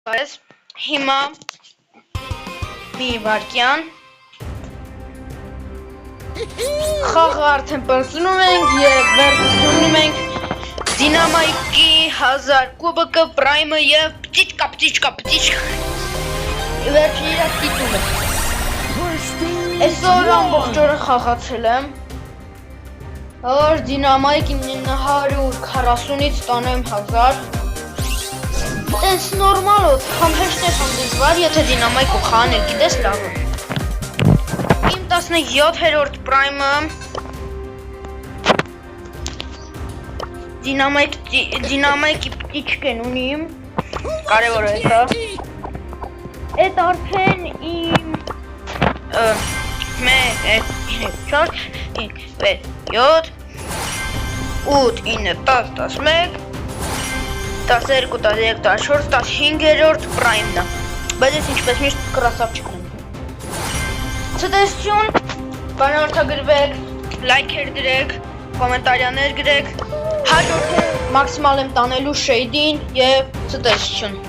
Բայց հիմա մի վարքյան խաղը արդեն պրծնում ենք և վերցնում ենք Դինամայքի 1000 կուբկը, պրայմը և պտիչկա վերջի իրակ տիտումը Այսօր ամբողջ օրը խաղացել եմ որ Դինամայք 940-ից տանեմ 1000 Այս նորմալ համ հեշտ է համ դժվար, եթե Դինամայքը խաղանել գիտես լավ է Իմ 17-րդ պրայմը Դինամայքի պտիչկեն ունիմ կարևոր է դա Այդ արդեն իմ 1, 2, 3, 4, 5, 6, 7, 8, 9, 10, 11 12, 13, 14, 15-րդ պրայմն է, բայց ես ինչպես միշտ կրասավչիկ եմ Ցտեսություն, բանորդագրվեք, լայքեր գրեք, կոմենտարյաներ գրեք, հաջորդը մաքսիմալ եմ տանելու շեյդին և ցտեսություն